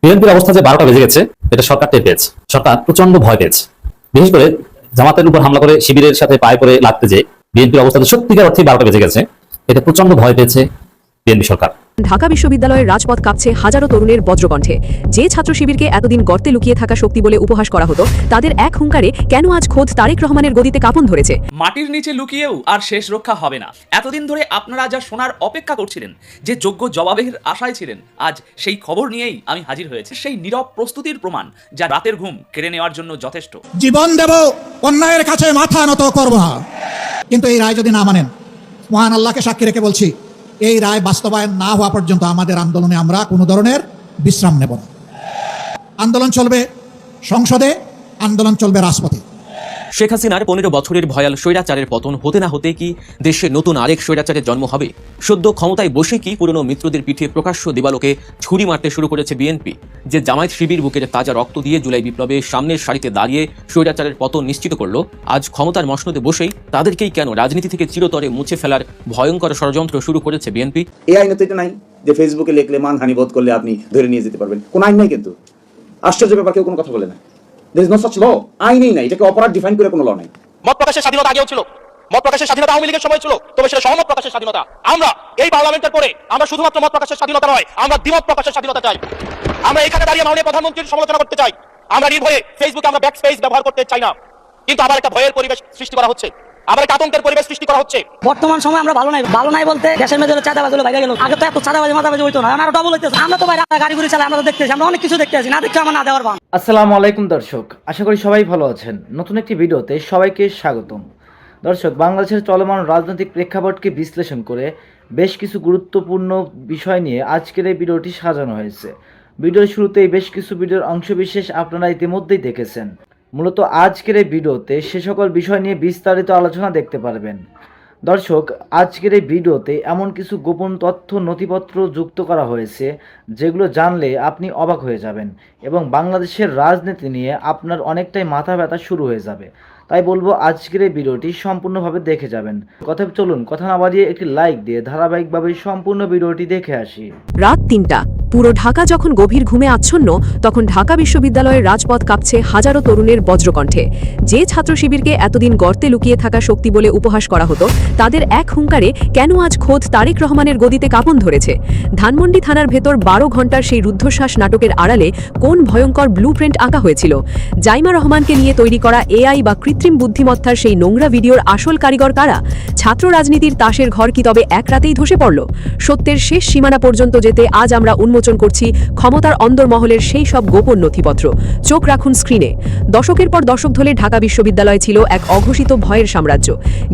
বিএনপির অবস্থা যে 12টা বেজে গেছে এটা সরকার টের পেয়েছে। সরকার প্রচন্ড ভয় পেয়েছে, বিশেষ করে জামাতের উপর হামলা করে শিবিরের সাথে পায়ে পড়ে লাগতে যে বিএনপির অবস্থা সত্যিকার অর্থে 12টা বেজে গেছে, এটা প্রচন্ড ভয় পেয়েছে বিএনপি সরকার। ঢাকা বিশ্ববিদ্যালয়ের রাজপথ কাঁপছে হাজারো তরুণের বজ্রকণ্ঠে। যে ছাত্র শিবিরকে এতদিন গর্তে লুকিয়ে থাকা শক্তি বলে উপহাস করা হতো, তাদের এক হুঙ্কারে কেন আজ খোদ তারেক রহমানের গদিতে কাঁপন ধরেছে। মাটির নিচে লুকিয়েও আর শেষ রক্ষা হবে না। এতদিন ধরে আপনারা যা শোনার অপেক্ষা করছিলেন, যে যোগ্য জবাবের আশায় ছিলেন, আজ সেই খবর নিয়েই আমি হাজির হয়েছি। সেই নীরব প্রস্তুতির প্রমাণ যা রাতের ঘুম কেড়ে নেওয়ার জন্য যথেষ্ট। জীবন দেব, অন্যায়ের কাছে মাথা নত করব না। কিন্তু এই রায় যদি না মানেন, মহান আল্লাহকে সাক্ষী রেখে বলছি, এই রায় বাস্তবায়ন না হওয়া পর্যন্ত আমাদের আন্দোলনে আমরা কোনো ধরনের বিশ্রাম নেব না। আন্দোলন চলবে সংসদে, আন্দোলন চলবে রাজপথে। শেখ হাসিনার 15 বছরের ভয়াল স্বৈরাচারের পতন হতে না হতে কি দেশে নতুন আরেক স্বৈরাচারের জন্ম হবে? সদ্য ক্ষমতায় বসে কি পুরনো মিত্রদের পিঠে প্রকাশ্য দিবালোকে ছুরি মারতে শুরু করেছে বিএনপি? যে জামায়াত শিবির বুকের তাজা রক্ত দিয়ে জুলাই বিপ্লবে সামনের সারিতে দাঁড়িয়ে স্বৈরাচারের পতন নিশ্চিত করলো, আজ ক্ষমতার মসনদে বসেই তাদেরকেই কেন রাজনীতি থেকে চিরতরে মুছে ফেলার ভয়ঙ্কর ষড়যন্ত্র শুরু করেছে বিএনপি? এই আইনে তো এটা নাই যে ফেসবুকে লিখলে মানহানি বোধ করলে আপনি ধরে নিয়ে যেতে পারবেন। কোন আইন নাই, কিন্তু আশ্চর্য ব্যাপার, কেউ কোনো কথা বলে না। There is no such law. আইনেই নাই, এটাকে অপরাধ ডিফাইন করে কোনো ল নাই। মত প্রকাশের স্বাধীনতা আগেও ছিল, মত প্রকাশের স্বাধীনতা আওয়ামী লীগের সময় ছিল, তবে সেটা সহমত প্রকাশের স্বাধীনতা। আমরা এই পার্লামেন্টের পরে আমরা শুধুমাত্র মত প্রকাশের স্বাধীনতা নয়, আমরা দ্বিমত প্রকাশের স্বাধীনতা চাই। আমরা এখানে দাঁড়িয়ে মাননীয় প্রধানমন্ত্রীর সমালোচনা করতে চাই, আমরা নির্ভয়ে ফেসবুকে আমরা ব্যাক স্পেস ব্যবহার করতে চাই না, কিন্তু আবার একটা ভয়ের পরিবেশ সৃষ্টি করা হচ্ছে, আবার একটা আতঙ্কের পরিবেশ সৃষ্টি করা হচ্ছে। বর্তমান সময় আমরা ভালো নাই বলতে দেশের মধ্যে চাঁদাবাজি হলো বাইরে গেল। আগে তো এত চাঁদাবাজি মাথাবাজি হইতো না, আরো ডবল হইতেছে। আমরা তো বাইরে গাড়ি ঘুরে চালাই, আমরা তো দেখতেছি, আমরা অনেক কিছু দেখতে আছি, না দেখতে আমার না দেওয়ার বান। আসসালামু আলাইকুম দর্শক, আশা করি সবাই ভালো আছেন। নতুন একটি ভিডিওতে সবাইকে স্বাগতম। দর্শক, বাংলাদেশের চলমান রাজনৈতিক প্রেক্ষাপটকে বিশ্লেষণ করে বেশ কিছু গুরুত্বপূর্ণ বিষয় নিয়ে আজকের এই ভিডিওটি সাজানো হয়েছে। ভিডিওর শুরুতেই বেশ কিছু ভিডিওর অংশবিশেষ আপনারা ইতিমধ্যেই দেখেছেন। মূলত আজকের এই ভিডিওতে সে সকল বিষয় নিয়ে বিস্তারিত আলোচনা দেখতে পারবেন। দর্শক, আজকের এই ভিডিওতে এমন কিছু গোপন তথ্য নথিপত্র যুক্ত করা হয়েছে যেগুলো জানলে আপনি অবাক হয়ে যাবেন এবং বাংলাদেশের রাজনীতি নিয়ে আপনার অনেকটাই মাথা ব্যথা শুরু হয়ে যাবে। তাই বলবো আজকের এই ভিডিওটি সম্পূর্ণভাবে দেখে যাবেন। চলুন কথা না বাড়িয়ে একটি লাইক দিয়ে ধারাবাহিকভাবে সম্পূর্ণ ভিডিওটি দেখে আসি। রাত 3টা, পুরো ঢাকা যখন গভীর ঘুমে আচ্ছন্ন, তখন ঢাকা বিশ্ববিদ্যালয়ের রাজপথ কাঁপছে হাজারো তরুণের বজ্রকণ্ঠে। যে ছাত্র শিবিরকে এতদিন গর্তে লুকিয়ে থাকা শক্তি বলে উপহাস করা হতো, তাদের এক হুঙ্কারে কেন আজ খোদ তারেক রহমানের গদিতে কাঁপন ধরেছে? ধানমন্ডি থানার ভেতর 12 ঘন্টার সেই রুদ্ধশ্বাস নাটকের আড়ালে কোন ভয়ঙ্কর ব্লুপ্রিন্ট আঁকা হয়েছিল? জাইমা রহমানকে নিয়ে তৈরি করা এআই বা কৃত্রিম বুদ্ধিমত্তার সেই নোংরা ভিডিওর আসল কারিগর কারা? ছাত্র রাজনীতির তাসের ঘর কি তবে এক রাতেই ধসে পড়ল? সত্যের শেষ সীমানা পর্যন্ত যেতে আজ আমরা উন্মোচন করছি ক্ষমতার অন্দরমহলের সেই সব গোপন নথিপত্র। চোখ রাখুন স্ক্রিনে। দশকের পর দশক ধরে ঢাকা বিশ্ববিদ্যালয় ছিল এক অঘোষিত ভয়ের সাম্রাজ্য।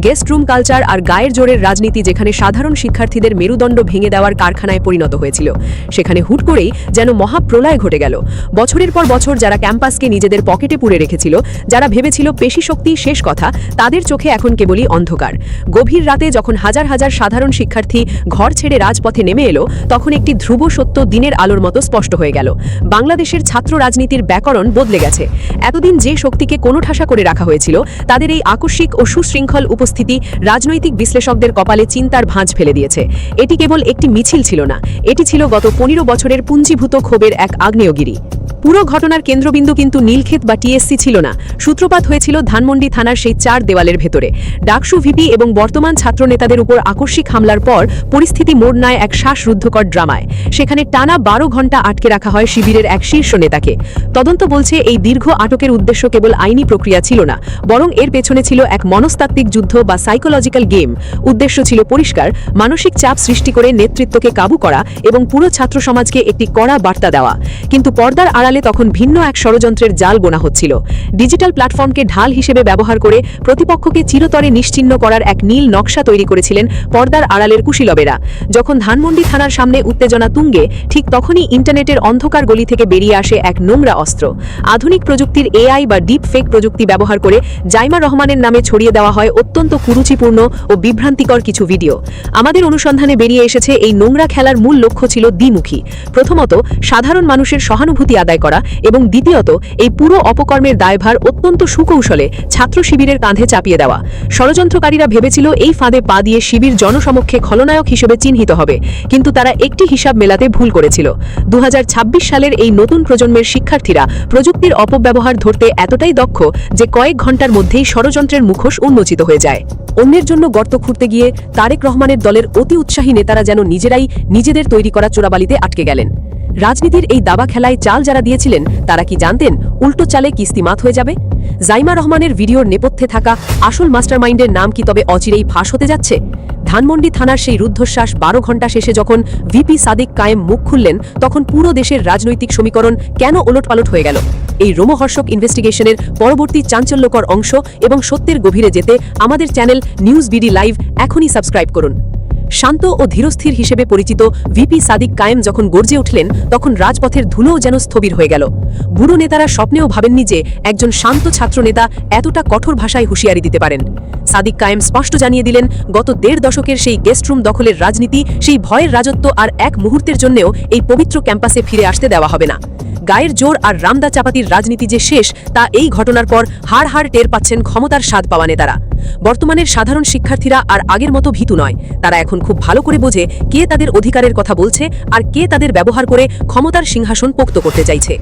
গেস্ট রুম কালচার আর গায়ের জোরের রাজনীতি যেখানে সাধারণ শিক্ষার্থীদের মেরুদণ্ড ভেঙে দেওয়ার কারখানায় পরিণত হয়েছিল, সেখানে হুট করেই যেন মহাপ্রলয় ঘটে গেল। বছরের পর বছর যারা ক্যাম্পাসকে নিজেদের পকেটে পুরে রেখেছিল, যারা ভেবেছিল পেশি শক্তি শেষ কথা, তাদের চোখে এখন কেবলই অন্ধকার। গভীর রাতে যখন হাজার হাজার সাধারণ শিক্ষার্থী ঘর ছেড়ে রাজপথে নেমে এলো, তখন একটি ধ্রুব সত্য দিনের আলোর মতো স্পষ্ট হয়ে গেল। বাংলাদেশের ছাত্র রাজনীতির ব্যাকরণ বদলে গেছে। এতদিন যে শক্তিকে কোণঠাসা করে রাখা হয়েছিল, তাদের এই আকস্মিক ও সুশৃঙ্খল উপস্থিতি রাজনৈতিক বিশ্লেষকদের কপালে চিন্তার ভাঁজ ফেলে দিয়েছে। এটি কেবল একটি মিছিল ছিল না, এটি ছিল গত 15 বছরের পুঞ্জীভূত ক্ষোভের এক আগ্নেয়গিরি। পুরো ঘটনার কেন্দ্রবিন্দু কিন্তু নীলক্ষেত বা টিএসসি ছিল না, সূত্রপাত হয়েছিল ধানমন্ডি থানার সেই 4 দেওয়ালের ভেতরে। ডাকসু ভিপি এবং বর্তমান ছাত্র নেতাদের উপর আকস্মিক হামলার পর পরিস্থিতি মোড় নেয় এক শ্বাসরুদ্ধকর ড্রামায়। সেখানে টানা 12 ঘন্টা আটকে রাখা হয় শিবিরের এক শীর্ষ নেতাকে। তদন্ত বলছে এই দীর্ঘ আটকের উদ্দেশ্য কেবল আইনি প্রক্রিয়া ছিল না, বরং এর পেছনে ছিল এক মনস্তাত্ত্বিক যুদ্ধ বা সাইকোলজিক্যাল গেম। উদ্দেশ্য ছিল পরিষ্কার, মানসিক চাপ সৃষ্টি করে নেতৃত্বকে কাবু করা এবং পুরো ছাত্র সমাজকে একটি কড়া বার্তা দেওয়া। কিন্তু পর্দার আড়ালে তখন ভিন্ন এক ষড়যন্ত্রের জাল বোনা হচ্ছিল। ডিজিটাল প্ল্যাটফর্মকে ঢাল হিসেবে ব্যবহার করে প্রতিপক্ষকে চিরতরে নিশ্চিহ্ন করার এক নীল নকশা তৈরি করেছিলেন পর্দার আড়ালের কুশীলবেরা। যখন ধানমন্ডি থানার সামনে উত্তেজনা তুঙ্গে, ঠিক তখনই ইন্টারনেটের অন্ধকার গলি থেকে বেরিয়ে আসে এক নোংরা অস্ত্র। আধুনিক প্রযুক্তির এআই বা ডিপ ফেক প্রযুক্তি ব্যবহার করে জাইমা রহমানের নামে ছড়িয়ে দেওয়া হয় অত্যন্ত কুরুচিপূর্ণ ও বিভ্রান্তিকর কিছু ভিডিও। আমাদের অনুসন্ধানে বেরিয়ে এসেছে এই নোংরা খেলার মূল লক্ষ্য ছিল দ্বিমুখী। প্রথমত, সাধারণ মানুষের সহানুভূতি আদায় আদায় করা এবং দ্বিতীয়ত এই পুরো অপকর্মের দায়ভার অত্যন্ত সুকৌশলে ছাত্র শিবিরের কাঁধে চাপিয়ে দেওয়া। ষড়যন্ত্রকারীরা ভেবেছিল এই ফাঁদে পা দিয়ে শিবির জনসমক্ষে খলনায়ক হিসেবে চিহ্নিত হবে, কিন্তু তারা একটি হিসাব মেলাতে ভুল করেছিল। 2026 সালের এই নতুন প্রজন্মের শিক্ষার্থীরা প্রযুক্তির অপব্যবহার ধরতে এতটাই দক্ষ যে কয়েক ঘন্টার মধ্যেই ষড়যন্ত্রের মুখোশ উন্মোচিত হয়ে যায়। অন্যের জন্য গর্ত খুঁড়তে গিয়ে তারেক রহমানের দলের অতি উৎসাহী নেতারা যেন নিজেরাই নিজেদের তৈরি করা চোরাবালিতে আটকে গেলেন। রাজনীতির এই দাবা খেলায় চাল যারা দিয়েছিলেন তারা কি জানতেন উল্টো চালে কিস্তিমাত হয়ে যাবে? জাইমা রহমানের ভিডিওর নেপথ্যে থাকা আসল মাস্টারমাইন্ডের নাম কি তবে অচিরেই ফাঁস হতে যাচ্ছে? ধানমন্ডি থানার সেই রুদ্ধশ্বাস 12 ঘণ্টা শেষে যখন ভিপি সাদিক কায়েম মুখ খুললেন, তখন পুরো দেশের রাজনৈতিক সমীকরণ কেন ওলটপালট হয়ে গেল? এই রোমহর্ষক ইনভেস্টিগেশনের পরবর্তী চাঞ্চল্যকর অংশ এবং সত্যের গভীরে যেতে আমাদের চ্যানেল নিউজ বিডি লাইভ এখনই সাবস্ক্রাইব করুন। শান্ত ও ধীরস্থির হিসেবে পরিচিত ভিপি সাদিক কায়েম যখন গর্জে উঠলেন, তখন রাজপথের ধুলোও যেন স্থবির হয়ে গেল। বুড়ো নেতারা স্বপ্নেও ভাবেননি যে একজন শান্ত ছাত্র নেতা এতটা কঠোর ভাষায় হুঁশিয়ারি দিতে পারেন। সাদিক কায়েম স্পষ্ট জানিয়ে দিলেন, গত 1.5 দশকের সেই গেস্টরুম দখলের রাজনীতি, সেই ভয়ের রাজত্ব আর এক মুহূর্তের জন্যও এই পবিত্র ক্যাম্পাসে ফিরে আসতে দেওয়া হবে না। গায়ের জোর আর রামদা চাপাতির রাজনীতি যে শেষ, তা এই ঘটনার পর হাড় হাড় টের পাচ্ছেন ক্ষমতার স্বাদ পাওয়া নেতারা। বর্তমানের সাধারণ শিক্ষার্থীরা আর আগের মতো ভীতু নয়। তারা এখন খুব ভালো করে বোঝে কে তাদের অধিকারের কথা বলছে আর কে তাদের ব্যবহার করে ক্ষমতার সিংহাসন পোক্ত করতে চাইছে।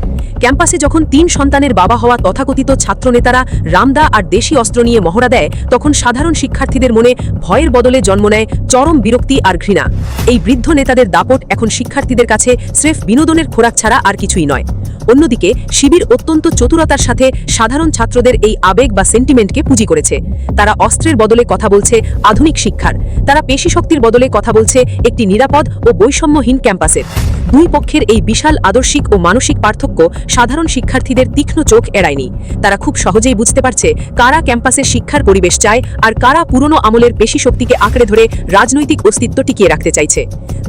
ক্যাম্পাসে যখন 3 সন্তানের বাবা হওয়া তথাকথিত ছাত্র নেতারা রামদা আর দেশি অস্ত্র নিয়ে মহড়া দেয়, তখন সাধারণ শিক্ষার্থীদের মনে ভয়ের বদলে জন্ম নেয় চরম বিরক্তি আর ঘৃণা। এই বৃদ্ধ নেতাদের দাপট এখন শিক্ষার্থীদের কাছে স্রেফ বিনোদনের খোরাক ছাড়া আর কিছুই নয়। অন্যদিকে শিবির অত্যন্ত চতুরতার সাথে সাধারণ ছাত্রদের এই আবেগ বা সেন্টিমেন্টকে পুঁজি করেছে। তারা অস্ত্রের বদলে কথা বলছে আধুনিক শিক্ষার, তারা পেশি শক্তির বদলে কথা বলছে একটি নিরাপদ ও বৈষম্যহীন ক্যাম্পাসের। দুই পক্ষের এই বিশাল আদর্শিক ও মানসিক পার্থক্য সাধারণ শিক্ষার্থীদের তীক্ষ্ণ চোখ এড়ায়নি। তারা খুব সহজেই বুঝতে পারছে কারা ক্যাম্পাসে শিক্ষার পরিবেশ চায় আর কারা পুরনো আমলের পেশি শক্তিকে আঁকড়ে ধরে রাজনৈতিক অস্তিত্ব টিকিয়ে রাখতে চাইছে।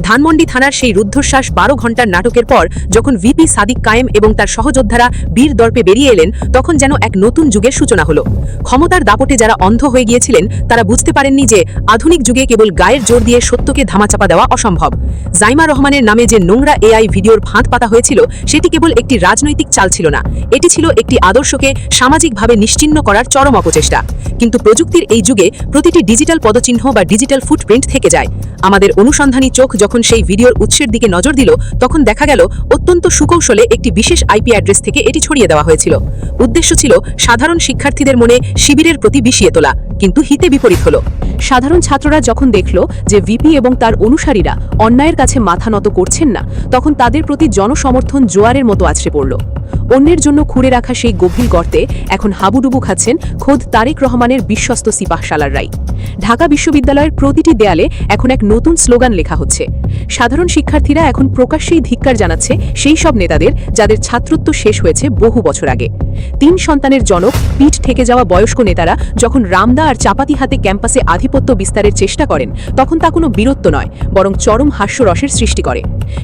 ধানমন্ডি থানার সেই রুদ্ধশ্বাস 12 ঘণ্টার নাটকের পর যখন ভিপি সাদিক কায়েম এবং তার সহযোদ্ধারা বীর দর্পে বেরিয়ে এলেন, তখন যেন এক নতুন যুগের সূচনা হলো। ক্ষমতার দাপটে যারা অন্ধ হয়ে গিয়েছিলেন, তারা বুঝতে পারেননি যে আধুনিক যুগে কেবল গায়ের জোর দিয়ে সত্যকে ধামাচাপা দেওয়া অসম্ভব। জাইমা রহমানের নামে যে নোংরা এআই ভিডিওর ফাঁদ পাতা হয়েছিল, সেটি কেবল একটি রাজনৈতিক চাল ছিল না, এটি ছিল একটি আদর্শকে সামাজিকভাবে নিশ্চিহ্ন করার চরম অপচেষ্টা। কিন্তু প্রযুক্তির এই যুগে প্রতিটি ডিজিটাল পদচিহ্ন বা ডিজিটাল ফুটপ্রিন্ট থেকে যায়। আমাদের অনুসন্ধানী চোখ যখন সেই ভিডিওর উৎসের দিকে নজর দিল, তখন দেখা গেল অত্যন্ত সুকৌশলে একটি বিশেষ আইপি অ্যাড্রেস থেকে এটি ছড়িয়ে দেওয়া হয়েছিল। উদ্দেশ্য ছিল সাধারণ শিক্ষার্থীদের মনে শিবিরের প্রতি বিষিয়ে তোলা, কিন্তু হিতে বিপরীত হলো। সাধারণ ছাত্ররা যখন দেখল যে ভিপি এবং তার অনুসারীরা অন্যায়ের কাছে মাথা নত করছেন না, তখন তাদের প্রতি জনসমর্থন জোয়ারের মতো আছড়ে পড়ল। অন্যের জন্য খুঁড়ে রাখা সেই গভীর গর্তে এখন হাবুডুবু খাচ্ছেন খোদ তারেক রহমানের বিশ্বস্ত সিপাহসালাররাই। ঢাকা বিশ্ববিদ্যালয়ের প্রতিটি দেয়ালে এখন এক নতুন স্লোগান লেখা হচ্ছে। সাধারণ শিক্ষার্থীরা এখন প্রকাশ্যেই ধিক্কার জানাচ্ছে সেই সব নেতাদের যাদের ছাত্রত্ব শেষ হয়েছে বহু বছর আগে। 3 সন্তানের জনক, পিঠ থেকে যাওয়া বয়স্ক নেতারা যখন রামদা আর চাপাতি হাতে ক্যাম্পাসে আধিপত্য বিস্তারের চেষ্টা করেন, তখন তা কোনো বীরত্ব নয়, বরং চরম হাস্যরসের সৃষ্টি করে।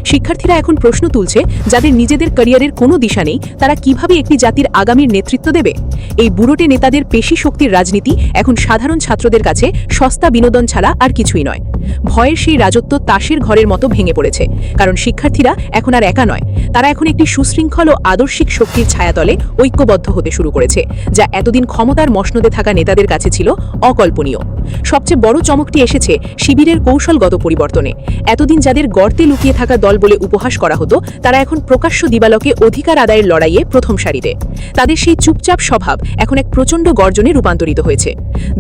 শিক্ষার্থীরা এখন প্রশ্ন তুলছে, যাদের নিজেদের ক্যারিয়ারের কোনো দিশা নেই, তারা কিভাবে একটি জাতির আগামীর নেতৃত্ব দেবে? এই বুড়োটে নেতাদের পেশি শক্তির রাজনীতি এখন সাধারণ ছাত্রদের কাছে সস্তা বিনোদন ছাড়া আর কিছুই নয়। ভয়ের সেই রাজত্ব তাসের ঘরের মতো ভেঙে পড়েছে, কারণ শিক্ষার্থীরা এখন আর একা নয়, তারা এখন একটি সুশৃঙ্খল ও আদর্শিক শক্তির ছায়াতলে ঐক্যবদ্ধ হতে শুরু করেছে, যা এতদিন ক্ষমতার মসনদে থাকা নেতাদের কাছে ছিল অকল্পনীয়। সবচেয়ে বড় চমকটি এসেছে শিবিরের কৌশলগত পরিবর্তনে। এতদিন যাদের গর্তে লুকিয়ে থাকা দল বলে উপহাস করা হতো, তারা এখন প্রকাশ্য দিবালোকে অধিকার আদায়ের লড়াইয়ে প্রথম সারিতে। তাদের সেই চুপচাপ স্বভাব এখন এক প্রচণ্ড গর্জনে রূপান্তরিত হয়েছে।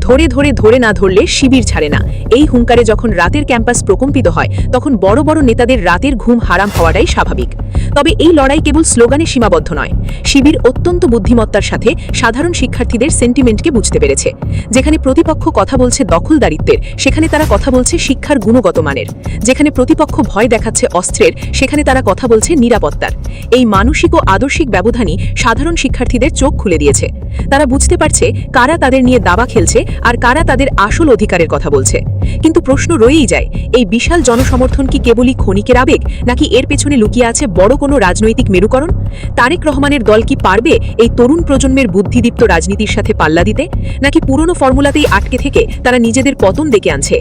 ধরে না ধরলে শিবির ছাড়ে না, এই হুঙ্কারে যখন রাতের ক্যাম্পাস প্রকম্পিত হয়, তখন বড় বড় নেতাদের রাতের ঘুম হারাম হওয়াটাই স্বাভাবিক। তবে এই লড়াই কেবল স্লোগানে সীমাবদ্ধ নয়। শিবির অত্যন্ত বুদ্ধিমত্তার সাথে সাধারণ শিক্ষার্থীদের সেন্টিমেন্টকে বুঝতে পেরেছে। যেখানে প্রতিপক্ষ কথা বলছে দখলদারিত্বের, সেখানে তারা কথা বলছে শিক্ষার গুণগত মানের। যেখানে প্রতিপক্ষ ভয় দেখাচ্ছে অস্ত্রের, সেখানে তারা কথা বলছে নিরাপত্তার। এই মানসিক ও আদর্শিক ব্যবধানই সাধারণ শিক্ষার্থীদের চোখ খুলে দিয়েছে। তারা বুঝতে পারছে কারা তাদের নিয়ে দাবা খেলছে আর কারা তাদের আসল অধিকারের কথা বলছে। কিন্তু প্রশ্ন রয়েই যায়, এই বিশাল জনসমর্থন কি কেবলই ক্ষণিকের আবেগ, নাকি এর পেছনে লুকিয়ে আছে বড় কোনো রাজনৈতিক মেরুকরণ? তারেক রহমানের দল কি পারবে এই তরুণ প্রজন্মের বুদ্ধিদীপ্ত রাজনীতির সাথে পাল্লা দিতে, নাকি পুরনো ফর্মুলাতেই আটকে থেকে তারা নিজেদের পতন ডেকে আনছে?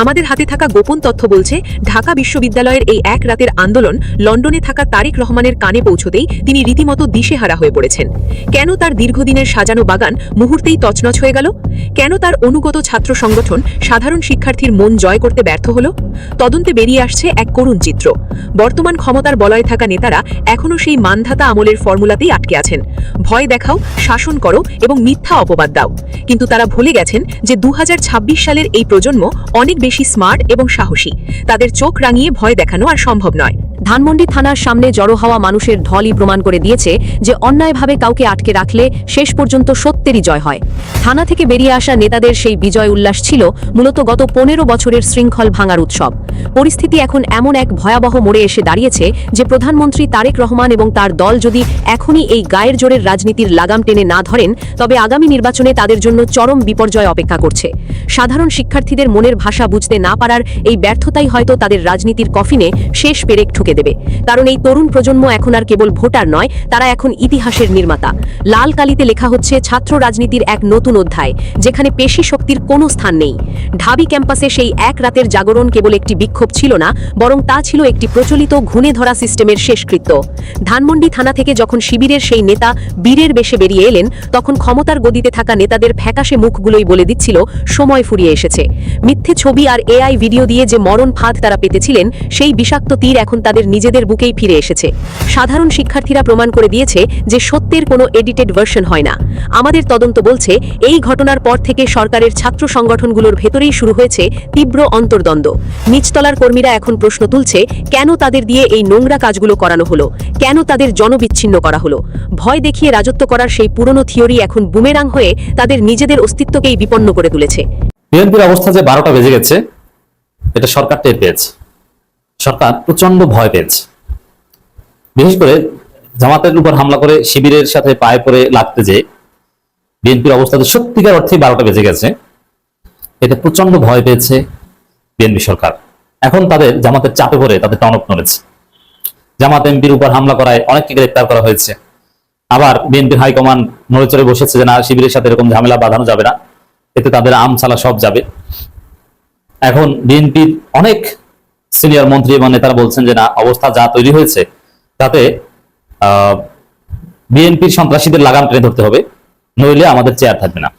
আমাদের হাতে থাকা গোপন তথ্য বলছে, ঢাকা বিশ্ববিদ্যালয়ের এই এক রাতের আন্দোলন লন্ডনে থাকা তারেক রহমানের কানে পৌঁছতেই তিনি রীতিমতো দিশেহারা হয়ে পড়েছেন। কেন তার দীর্ঘদিনের সাজানো বাগান মুহূর্তেই তছনছ হয়ে গেল? কেন তার অনুগত ছাত্র সংগঠন সাধারণ শিক্ষার্থীর মন জয় করতে ব্যর্থ হল? তদন্তে বেরিয়ে আসছে এক করুণ চিত্র। বর্তমান ক্ষমতার বলয়ে থাকা নেতারা এখনও সেই মানধাতা আমলের ফর্মুলাতেই আটকে আছেন। ভয় দেখাও, শাসন করো এবং মিথ্যা অপবাদ দাও। কিন্তু তারা ভুলে গেছেন যে 2026 সালের এই প্রজন্ম অনেক বেশি স্মার্ট এবং সাহসী। তাদের চোখ রাঙিয়ে ভয় দেখানো আর সম্ভব নয়। ধানমন্ডি থানার সামনে জড়ো হওয়া মানুষের ঢলই প্রমাণ করে দিয়েছে যে অন্যায়ভাবে কাউকে আটকে রাখলে শেষ পর্যন্ত সত্যেরই জয় হয়। থানা থেকে বেরিয়ে আসা নেতাদের সেই বিজয় উল্লাস ছিল মূলত গত 15 বছরের শৃঙ্খল ভাঙার উৎসব। পরিস্থিতি এখন এমন এক ভয়াবহ মোড়ে এসে দাঁড়িয়েছে যে প্রধানমন্ত্রী তারেক রহমান এবং তার দল যদি এখনই এই গায়ের জোরের রাজনীতির লাগাম টেনে না ধরেন, তবে আগামী নির্বাচনে তাদের জন্য চরম বিপর্যয় অপেক্ষা করছে। সাধারণ শিক্ষার্থীদের মনের ভাষা বুঝতে না পারার এই ব্যর্থতাই হয়তো তাদের রাজনীতির কফিনে শেষ পেরেক ঠুকে দেবে। কারণ এই তরুণ প্রজন্ম এখন আর কেবল ভোটার নয়, তারা এখন ইতিহাসের নির্মাতা। লাল কালিতে লেখা হচ্ছে ছাত্র রাজনীতির এক নতুন অধ্যায়, যেখানে পেশি শক্তির কোনো স্থান নেই। ঢাবি ক্যাম্পাসে সেই এক রাতের জাগরণ কেবল একটি বিক্ষোভ ছিল না, বরং তা ছিল একটি প্রচলিত ঘুণে ধরা সিস্টেমের শেষকৃত্য। ধানমন্ডি থানা থেকে যখন শিবিরের সেই নেতা বীরের বেশে বেরিয়ে এলেন, তখন ক্ষমতার গদিতে থাকা নেতাদের ফ্যাকাশে মুখগুলোই বলে দিচ্ছিল সময় ফুরিয়ে এসেছে। মিথ্যে ছবি আর এআই ভিডিও দিয়ে যে মরণ ফাঁদ তারা পেতেছিলেন, সেই বিষাক্ত তীর এখন তাদের নিজেদের বুকেই ফিরে এসেছে। সাধারণ শিক্ষার্থীরা প্রমাণ করে দিয়েছে যে সত্যের কোনো এডিটেড ভার্সন হয় না। আমাদের তদন্ত বলছে, এই ঘটনার পর থেকে সরকারের ছাত্র সংগঠনগুলোর ভেতরেই শুরু হয়েছে তীব্র অন্তর্দ্বন্দ্ব। নিচতলার কর্মীরা এখন প্রশ্ন তুলছে, কেন তাদের দিয়ে এই নোংরা কাজগুলো করানো হলো, কেন তাদের জনবিচ্ছিন্ন করা হলো। ভয় দেখিয়ে রাজত্ব করার সেই পুরনো থিওরি এখন বুমেরাং হয়ে তাদের নিজেদের অস্তিত্বকেই বিপন্ন করে তুলেছে। বিএনপির অবস্থা যে 12টা বেজে গেছে, এটা সরকার টের পেয়েছে। সরকার প্রচন্ড ভয় পেয়েছে। বিশেষ করে জামাতের উপর হামলা করে শিবিরের সাথে পায়ে পড়ে লাগতে যে বিএনপির অবস্থাতে সত্যিকার অর্থে 12টা বেজে গেছে, এটা প্রচন্ড ভয় পেয়েছে বিএনপি সরকার। এখন তাদের জামাতের চাপে পড়ে তাদের টনক নড়েছে। জামাত এমপির উপর হামলা করায় অনেককে গ্রেপ্তার করা হয়েছে। আবার বিএনপির হাইকমান্ড নড়ে চড়ে বসেছে যে না, শিবিরের সাথে এরকম ঝামেলা বাঁধানো যাবে না, এতে তাদের আমছালা সব যাবে। এখন বিএনপির অনেক সিনিয়র মন্ত্রী এবং নেতারা বলছেন যে না, অবস্থা যা তৈরি হয়েছে তাতে বিএনপির সন্ত্রাসীদের লাগাম টেনে ধরতে হবে, নইলে আমাদের চেয়ার থাকবে না।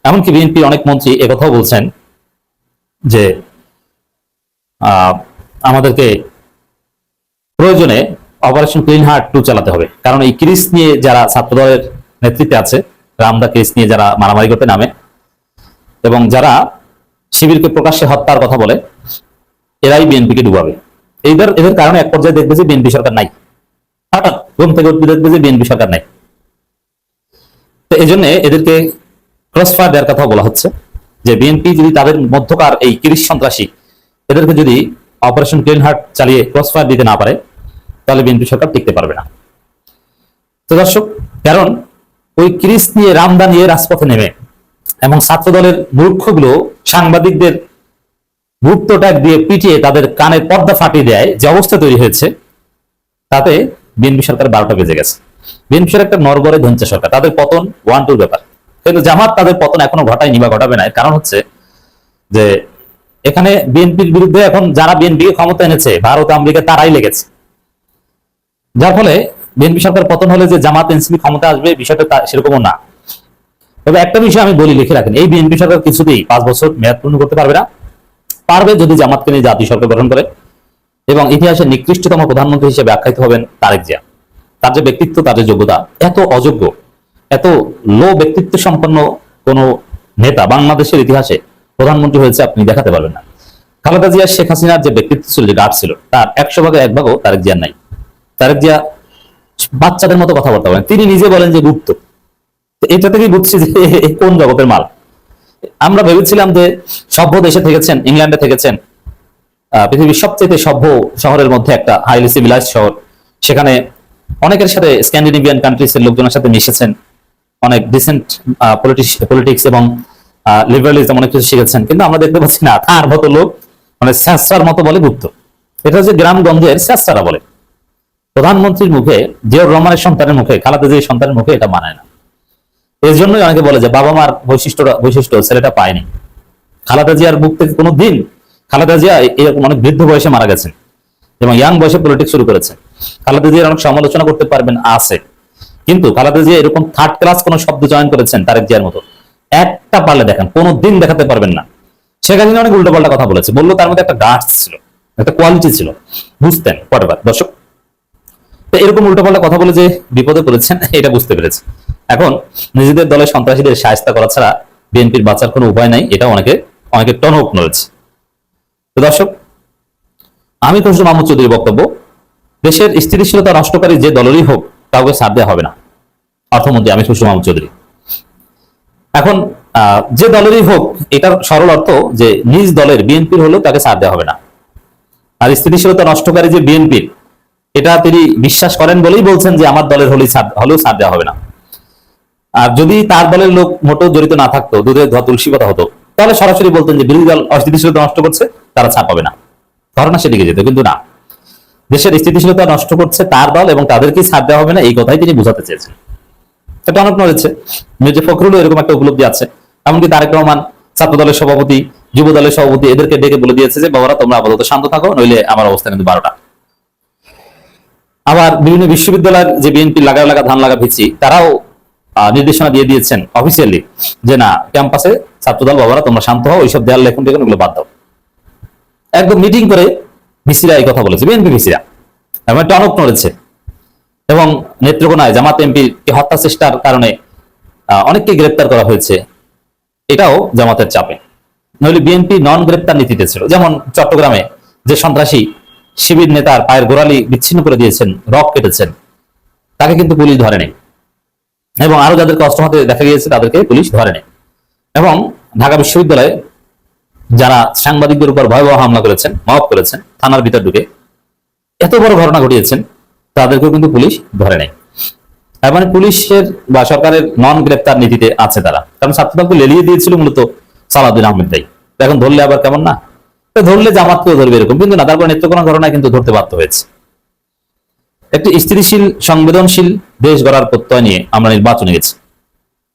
এমনকি বিএনপির অনেক মন্ত্রী একথাও বলছেন যে আমাদেরকে প্রয়োজনে অপারেশন ক্লিন হার্ট 2 চালাতে হবে। কারণ এই ক্রিস নিয়ে যারা ছাত্রদলের নেতৃত্বে আছে, রামদা ক্রিস নিয়ে যারা মারামারি করতে নামে এবং যারা শিবিরকে প্রকাশ্যে হত্যার কথা বলে, এরাই বিএনপিকে ডুবাবে। এদের কারণে এক পর্যায়ে দেখবে যে বিএনপি সরকার নাই। হঠাৎ ঘুম থেকে উঠতে দেখবে যে বিএনপি সরকার নাই। তো এই জন্য এদেরকে ক্রসফায়ার দেওয়ার কথা বলা হচ্ছে যে বিএনপি যদি তাদের মধ্যকার এই ক্রিস সন্ত্রাসী এদেরকে যদি অপারেশন ক্লিন হার্ট চালিয়ে ক্রসফায়ার দিতে না পারে, তাহলে বিএনপি সরকার টিকতে পারবে না। তো দর্শক, কারণ ওই ক্রিস নিয়ে রামদা নিয়ে রাজপথে নেমে এবং ছাত্রদলের মূর্খগুলো সাংবাদিকদের গুপ্ত ট্যাগ দিয়ে পিটিয়ে তাদের কানের পর্দা ফাটিয়ে দেয়, যে অবস্থা তৈরি হয়েছে, তাতে বিএনপি সরকার 12টা বেজে গেছে। বিএনপি সরকার একটা নরবরে ধনছে সরকার, তাদের পতন 1-2 ব্যাপার। কিন্তু জামাত তাদের পতন এখনো ঘটায়নি বা ঘটাবে না। এর কারণ হচ্ছে যে এখানে বিএনপির বিরুদ্ধে এখন যারা বিএনপিকে ক্ষমতা এনেছে, ভারত আমেরিকা, তারাই লেগেছে। যার ফলে বিএনপি সরকার পতন হলে যে জামাত এনসিপি ক্ষমতা আসবে, বিষয়টা সেরকমও না। তবে একটা বিষয় আমি বলি, লিখে রাখেন, এই বিএনপি সরকার কিছুতেই 5 বছর মেয়াদ পূর্ণ করতে পারবে না। পারবে যদি জামাতকে নিয়ে জাতীয় সরকার গঠন করে এবং ইতিহাসের নিকৃষ্টতম প্রধানমন্ত্রী হিসেবে আখ্যায়িত হবেন তারেক জিয়া। তার যে ব্যক্তিত্ব, তার যে যোগ্যতা, এত অযোগ্য, এত লো ব্যক্তিত্ব সম্পন্ন কোন নেতা বাংলাদেশের ইতিহাসে প্রধানমন্ত্রী হয়েছে আপনি দেখাতে পারবেন না। খালেদা জিয়া, শেখ হাসিনার যে ব্যক্তিত্ব ছিল, যে গাঢ় ছিল, তার 100 ভাগে 1 ভাগও তারেক জিয়ার নাই। তারেক জিয়া বাচ্চাদের মতো কথাবার্তা বলেন, তিনি নিজে বলেন যে গুপ্ত। এটা থেকেই বুঝছি যে কোন জগতের মাল। আমরা ভেবেছিলাম যে সভ্য দেশে থেকেছেন, ইংল্যান্ডে থেকেছেন, পৃথিবীর সবচেয়ে সভ্য শহরের মধ্যে একটা, হাইলি সিভিলাইজড শহর। সেখানে অনেকের সাথে স্ক্যান্ডিনেভিয়ান কান্ট্রিজের লোকজনের সাথে মিশেছেন, অনেক ডিসেন্ট পলিটিক্স এবং লিবারালিজম অনেক কিছু শিখেছেন। কিন্তু আমরা দেখতে পাচ্ছি না, তার মতো লোক মানে স্যাঁচড়ার মতো বলে গুপ্ত। এটা হচ্ছে গ্রামগঞ্জের স্যাঁচড়ারা বলে। প্রধানমন্ত্রীর মুখে, জিয়াউর রহমানের সন্তানের মুখে, খালেদা জিয়ার সন্তানের মুখে এটা মানায় না। এর জন্যই অনেকে বলে যে বাবা মার বৈশিষ্ট্য ছেলেটা পায়নি। খালেদা জিয়ার মুখ থেকে কোনোদিন, খালেদা জিয়া এরকম অনেক বৃদ্ধ বয়সে মারা গেছেন এবং ইয়াং বয়সে পলিটিক্স শুরু করেছে। খালেদা জিয়ার অনেক সমালোচনা করতে পারবেন, আছে, কিন্তু খালেদা জিয়া এরকম থার্ড ক্লাস কোন শব্দ চয়ন করেছেন তারেক জিয়ার মতো একটা পারলে দেখেন, কোনোদিন দেখাতে পারবেন না। শেখ হাসিনা অনেক উল্টোপাল্টা কথা বলেছে, বললো তার মধ্যে একটা গার্ডস ছিল, একটা কোয়ালিটি ছিল, বুঝতেন পরেবার দর্শক। তো এরকম উল্টোপাল্টা কথা বলে যে বিপদে পড়েছেন এটা বুঝতে পেরেছে। এখন নিজেদের দলের সন্ত্রাসীদের শায়েস্তা করা ছাড়া বিএনপির বাঁচার কোনো উপায় নাই, এটা অনেকে টনক নড়েছে। তো দর্শক, আমি খুশরু মাহমুদ চৌধুরীর বক্তব্য, দেশের স্থিতিশীলতা নষ্টকারী যে দলেরই হোক কাউকে ছাড় দেওয়া হবে না। অর্থমন্ত্রী আমি খুশরু মাহমুদ চৌধুরী। এখন যে দলেরই হোক, এটার সরল অর্থ যে নিজ দলের বিএনপির হলেও তাকে ছাড় দেওয়া হবে না। আর স্থিতিশীলতা নষ্টকারী যে বিএনপির, এটা তিনি বিশ্বাস করেন বলেই বলছেন যে আমার দলের হলেও ছাড় দেওয়া হবে না। আর যদি তার দলের লোক মোটেও জড়িত না থাকতো, দুধের ধোয়া তুলসী কথা হতো, তাহলে সরাসরি বলতেন যে বিরোধী দল অস্থিতিশীলতা নষ্ট করছে, তারা ছাড় পাবে না, ঘটনা সেদিকে যেত। কিন্তু না, দেশের স্থিতিশীলতা নষ্ট করছে তার দল এবং তাদেরকেই ছাড় দেওয়া হবে না, এই কথাই তিনি বোঝাতে চেয়েছেন। এটা অনেক নড়েছে। মির্জা ফখরুলও এরকম একটা উপলব্ধি আছে। এমনকি তারেক রহমান ছাত্র দলের সভাপতি, যুব দলের সভাপতি এদেরকে ডেকে বলে দিয়েছে যে বাবারা তোমরা আপাতত শান্ত থাকো, নইলে আমার অবস্থা কিন্তু 12টা। আবার বিভিন্ন বিশ্ববিদ্যালয়ের যে বিএনপি লাগা ধান লাগা ভিত্তি, তারাও নির্দেশনা দিয়ে দিয়েছেন অফিসিয়ালি যে না, ক্যাম্পাসে ছাত্রদল বাবারা তোমরা শান্ত হও, ওইসব দেয়াল লেখন টেখন এগুলো বাদ দাও। একদম মিটিং করে ভিসিরা এই কথা বলেছে, বিএনপি ভিসিরা, এবং টনক নড়েছে। এবং নেত্রকোনায় জামাত এমপির হত্যা চেষ্টার কারণে অনেককে গ্রেপ্তার করা হয়েছে, এটাও জামাতের চাপে। নইলে বিএনপি নন গ্রেপ্তার নীতিতে ছিল। যেমন চট্টগ্রামে যে সন্ত্রাসী শিবির নেতার পায়ের গোড়ালি বিচ্ছিন্ন করে দিয়েছেন, রক কেটেছেন, তাকে কিন্তু পুলিশ ধরে নেই, এবং আরো যাদেরকে অস্ত্র হাতে দেখা গিয়েছে তাদেরকে পুলিশ ধরে নেই। এবং ঢাকা বিশ্ববিদ্যালয়ে যারা সাংবাদিকদের উপর ভয়াবহ হামলা করেছেন, মব করেছেন, থানার ভিতর ঢুকে এত বড় ঘটনা ঘটিয়েছেন, তাদেরকেও কিন্তু পুলিশ ধরে নেই। তার মানে পুলিশের বা সরকারের নন গ্রেপ্তার নীতিতে আছে তারা। কারণ ছাত্রদলকে লেলিয়ে দিয়েছিল মূলত সালাউদ্দিন আহমেদ দায়ী। এখন ধরলে আবার কেমন না, ধরলে জামাতকেও ধরবে এরকম, কিন্তু না, তারপর নেত্রকোনা ঘটনায় কিন্তু ধরতে বাধ্য হয়েছে। একটি স্থিতিশীল সংবেদনশীল দেশ গড়ার প্রত্যয় নিয়ে আমরা নির্বাচনে গেছি,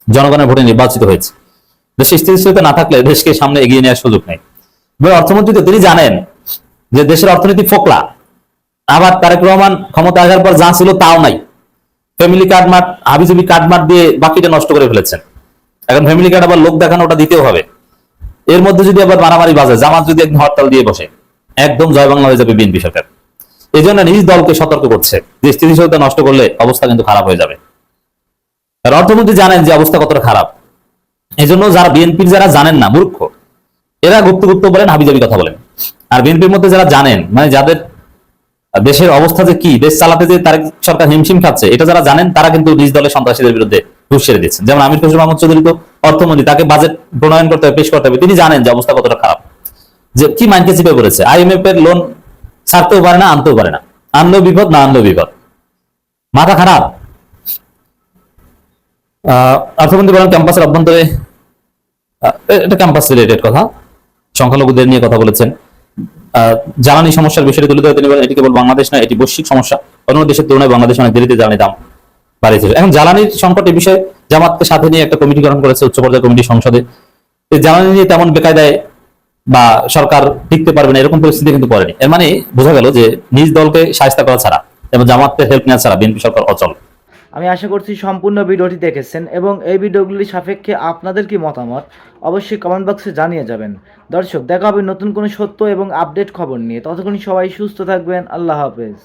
জনগণের ভোটে নির্বাচিত হয়েছে। দেশে স্থিতিশীলতা না থাকলে দেশকে সামনে এগিয়ে নেওয়ার সুযোগ নেই। অর্থমন্ত্রী তো তিনি জানেন যে দেশের অর্থনীতি ফোকলা। আবার তারেক রহমান ক্ষমতা আসার পর যা ছিল তাও নাই, ফ্যামিলি কার্ড মার্ট, হাবিজাবি কার্ড মার্ট দিয়ে বাকিটা নষ্ট করে ফেলেছেন। এখন ফ্যামিলি কার্ড আবার লোক দেখানো, ওটা দিতেও হবে। এর মধ্যে যদি আবার মারামারি বাজে, জামাত যদি একদিন হরতাল দিয়ে বসে, একদম জয় বাংলা হয়ে যাবে বিএনপি সরকার। এই জন্য নিজ দলকে সতর্ক করছে যে স্থিতিশীলতা নষ্ট করলে অবস্থা কিন্তু খারাপ হয়ে যাবে। আর অর্থমন্ত্রী জানেন যে অবস্থা কতটা খারাপ। এই জন্য যারা বিএনপির যারা জানেন না, মূর্খ, এরা গুপ্ত বলেন, হাবিজাবি কথা বলেন। আর বিএনপির মধ্যে যারা জানেন, মানে যাদের দেশের অবস্থা যে কি, দেশ চালাতে যে তারেক সরকার হিমশিম খাচ্ছে, এটা যারা জানেন, তারা কিন্তু নিজ দলের সন্ত্রাসীদের বিরুদ্ধে হুঁশ ছেড়ে দিচ্ছেন। যেমন আমির খুশরু মাহমুদ চৌধুরী তো অর্থমন্ত্রী, তাকে বাজেট প্রণয়ন করতে হবে, পেশ করতে হবে, তিনি জানেন যে অবস্থা কতটা খারাপ, যে কি মাইনকে চিপে পড়েছে। IMF এর লোন ছাড়তেও পারে না, আনতেও পারে না, আনলেও বিপদ, না আনলেও বিপদ, মাথা খারাপ। অর্থমন্ত্রী বলেন ক্যাম্পাসের অভ্যন্তরে, এটা ক্যাম্পাস রিলেটেড কথা, সংখ্যালঘুদের নিয়ে কথা বলেছেন। জ্বালানি সমস্যার বিষয়টি তুলে ধরে তিনি বলেন এটি কেবল বাংলাদেশ নয়, এটি বৈশ্বিক সমস্যা। অন্য দেশের তুলনায় বাংলাদেশ অনেক দেরিতে জ্বালানি দাম বাড়িয়েছে। এখন জ্বালানির সংকট এই বিষয়ে জামাতকে সাথে নিয়ে একটা কমিটি গঠন করেছে উচ্চ পর্যায়ের কমিটি সংসদে। জ্বালানি নিয়ে তেমন বেকায়দায় বা সরকার টিকতে পারবে না এরকম পরিস্থিতি কিন্তু পড়েনি। এর মানে বোঝা গেল যে নিজ দলকে শায়েস্তা করা ছাড়া এবং জামাতকে হেল্প নেওয়া ছাড়া বিএনপি সরকার অচল। আমি আশা করছি সম্পূর্ণ ভিডিওটি দেখেছেন এবং এই ভিডিওগুলি সাপেক্ষে আপনাদের কি মতামত অবশ্যই কমেন্ট বক্সে জানিয়ে যাবেন। দর্শক, দেখা হবে নতুন কোনো সত্য এবং আপডেট খবর নিয়ে। ততক্ষণ সবাই সুস্থ থাকবেন। আল্লাহ হাফেজ।